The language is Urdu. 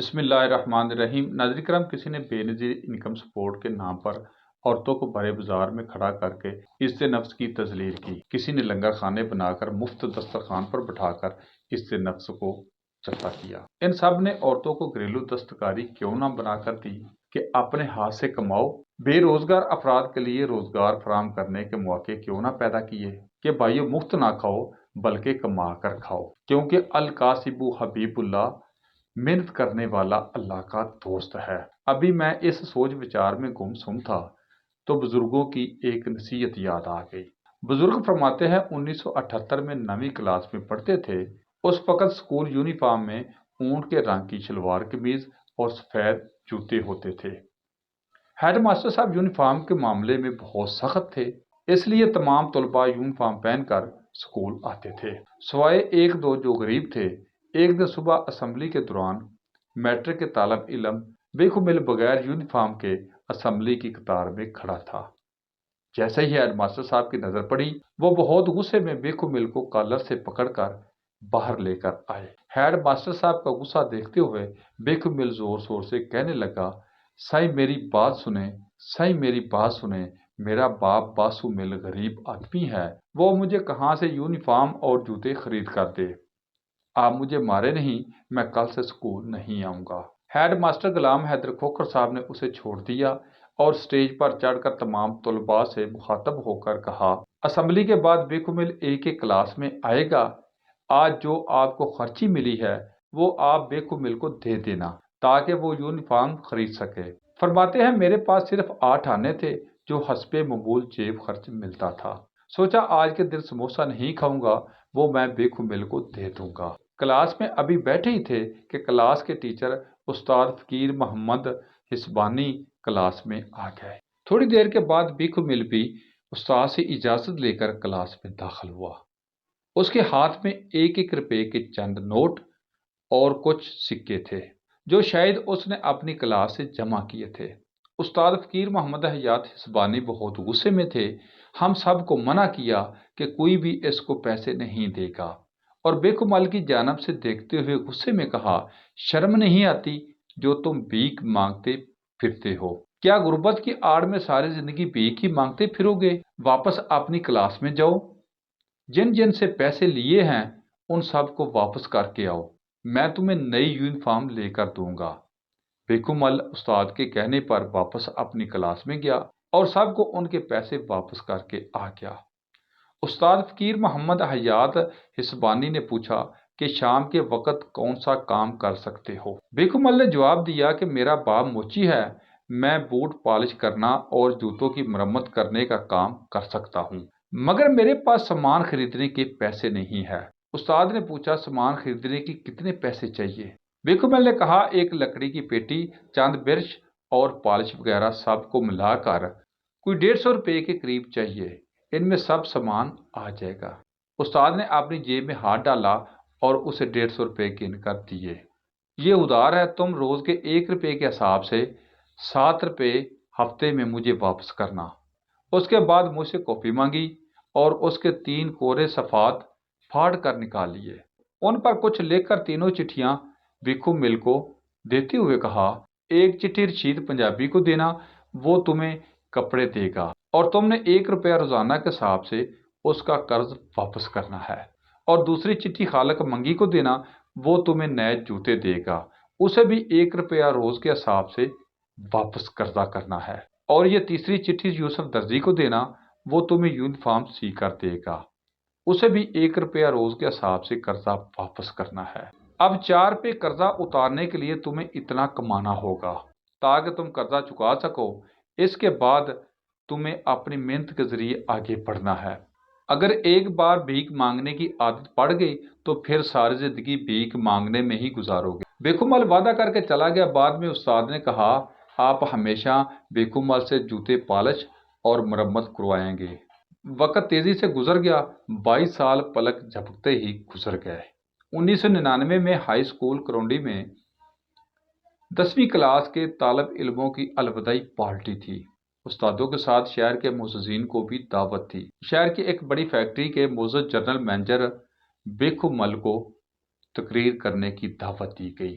بسم اللہ الرحمن الرحیم۔ ناظرین کرام، کسی نے بے نظیر انکم سپورٹ کے نام پر عورتوں کو بڑے بازار میں کھڑا کر کے عزت نفس کی تذلیل کی۔ کسی نے لنگر خانے بنا کر مفت دسترخوان پر بٹھا کر عزت نفس کو چپا کیا۔ ان سب نے عورتوں کو گھریلو دستکاری کیوں نہ بنا کر دی کہ اپنے ہاتھ سے کماؤ۔ بے روزگار افراد کے لیے روزگار فراہم کرنے کے مواقع کیوں نہ پیدا کیے کہ بھائیو مفت نہ کھاؤ بلکہ کما کر کھاؤ، کیونکہ الکاسب حبیب اللہ، محنت کرنے والا اللہ کا دوست ہے۔ ابھی میں اس سوچ وچار میں گم سم تھا تو بزرگوں کی ایک نصیحت یاد آ گئی۔ بزرگ فرماتے ہیں 1978 میں 9ویں کلاس میں پڑھتے تھے۔ اس وقت سکول یونیفارم میں اونٹ کے رنگ کی شلوار قمیض اور سفید جوتے ہوتے تھے۔ ہیڈ ماسٹر صاحب یونیفارم کے معاملے میں بہت سخت تھے، اس لیے تمام طلباء یونیفارم پہن کر سکول آتے تھے سوائے ایک دو جو غریب تھے۔ ایک دن صبح اسمبلی کے دوران میٹرک کے طالب علم بے مل بغیر یونیفارم کے اسمبلی کی قطار میں کھڑا تھا۔ جیسے ہی ہیڈ ماسٹر صاحب کی نظر پڑی، وہ بہت غصے میں بے مل کو کالر سے پکڑ کر باہر لے کر آئے۔ ہیڈ ماسٹر صاحب کا غصہ دیکھتے ہوئے بے مل زور زور سے کہنے لگا، سائیں میری بات سنیں، سائیں میری بات سنیں، میرا باپ باسو مل غریب آدمی ہے، وہ مجھے کہاں سے یونیفارم اور جوتے خرید کر دے۔ آپ مجھے مارے نہیں، میں کل سے سکول نہیں آؤں گا۔ ہیڈ ماسٹر غلام حیدر کھوکھر صاحب نے اسے چھوڑ دیا اور سٹیج پر چڑھ کر تمام طلباء سے مخاطب ہو کر کہا، اسمبلی کے بعد بے مل ایک ایک کلاس میں آئے گا، آج جو آپ کو خرچی ملی ہے وہ آپ بے مل کو دے دینا تاکہ وہ یونیفارم خرید سکے۔ فرماتے ہیں میرے پاس صرف 8 آنے تھے جو حسب معمول جیب خرچ ملتا تھا، سوچا آج کے دن سموسہ نہیں کھاؤں گا، وہ میں بے مل کو دے دوں گا۔ کلاس میں ابھی بیٹھے ہی تھے کہ کلاس کے ٹیچر استاد فقیر محمد حسبانی کلاس میں آ گئے۔ تھوڑی دیر کے بعد بے مل بھی استاد سے اجازت لے کر کلاس میں داخل ہوا۔ اس کے ہاتھ میں ایک ایک روپے کے چند نوٹ اور کچھ سکے تھے جو شاید اس نے اپنی کلاس سے جمع کیے تھے۔ استاد فقیر محمد حیات حسبانی بہت غصے میں تھے۔ ہم سب کو منع کیا کہ کوئی بھی اس کو پیسے نہیں دے گا، اور بے مل کی جانب سے دیکھتے ہوئے غصے میں کہا، شرم نہیں آتی جو تم بھیک مانگتے پھرتے ہو؟ کیا غربت کی آڑ میں ساری زندگی بھیک ہی مانگتے پھرو گے؟ واپس اپنی کلاس میں جاؤ، جن جن سے پیسے لیے ہیں ان سب کو واپس کر کے آؤ، میں تمہیں نئی یونیفارم لے کر دوں گا۔ بے مل استاد کے کہنے پر واپس اپنی کلاس میں گیا اور سب کو ان کے پیسے واپس کر کے آ گیا۔ استاد فقیر محمد حیات حسبانی نے پوچھا کہ شام کے وقت کون سا کام کر سکتے ہو؟ بے مل نے جواب دیا کہ میرا باپ موچی ہے، میں بوٹ پالش کرنا اور جوتوں کی مرمت کرنے کا کام کر سکتا ہوں، مگر میرے پاس سامان خریدنے کے پیسے نہیں ہے۔ استاد نے پوچھا سامان خریدنے کی کتنے پیسے چاہیے؟ بے مل نے کہا ایک لکڑی کی پیٹی، چند برش اور پالش وغیرہ سب کو ملا کر کوئی 150 روپے کے قریب چاہیے، ان میں سب سامان آ جائے گا۔ استاد نے اپنی جیب میں ہاتھ ڈالا اور اسے 150 روپے گن کر دیے۔ یہ ادھار ہے، تم روز کے 1 روپے کے حساب سے 7 روپے ہفتے میں مجھے واپس کرنا۔ اس کے بعد مجھ سے کاپی مانگی اور اس کے 3 کورے صفحات پھاڑ کر نکال لیے، ان پر کچھ لکھ کر تینوں چٹھیاں بے مل کو دیتے ہوئے کہا، ایک چٹھی رشید پنجابی کو دینا، وہ تمہیں کپڑے دے گا اور تم نے 1 روپیہ روزانہ کے حساب سے اس کا قرض واپس کرنا ہے، اور دوسری چٹھی خالق منگی کو دینا، وہ تمہیں نئے جوتے دے گا، اسے بھی 1 روپیہ روز کے حساب سے واپس قرضہ کرنا ہے، اور یہ تیسری چٹھی یوسف درزی کو دینا، وہ تمہیں یونیفارم سی کر دے گا، اسے بھی 1 روپیہ روز کے حساب سے قرضہ واپس کرنا ہے۔ اب 4 روپے قرضہ اتارنے کے لیے تمہیں اتنا کمانا ہوگا تاکہ تم قرضہ چکا سکو، اس کے بعد تمہیں اپنی محنت کے ذریعے آگے بڑھنا ہے۔ اگر ایک بار بھیک مانگنے کی عادت پڑ گئی تو پھر ساری زندگی بھیک مانگنے میں ہی گزارو گے۔ بے مل وعدہ کر کے چلا گیا۔ بعد میں استاد نے کہا، آپ ہمیشہ بے مل سے جوتے پالش اور مرمت کروائیں گے۔ وقت تیزی سے گزر گیا، 22 سال پلک جھپکتے ہی گزر گئے۔ 1999 میں ہائی سکول کرونڈی میں 10ویں کلاس کے طالب علموں کی الوداعی پارٹی تھی۔ استادوں کے ساتھ شہر کے معززین کو بھی دعوت تھی۔ شہر کی ایک بڑی فیکٹری کے معزز جنرل مینیجر بے مل کو تقریر کرنے کی دعوت دی گئی۔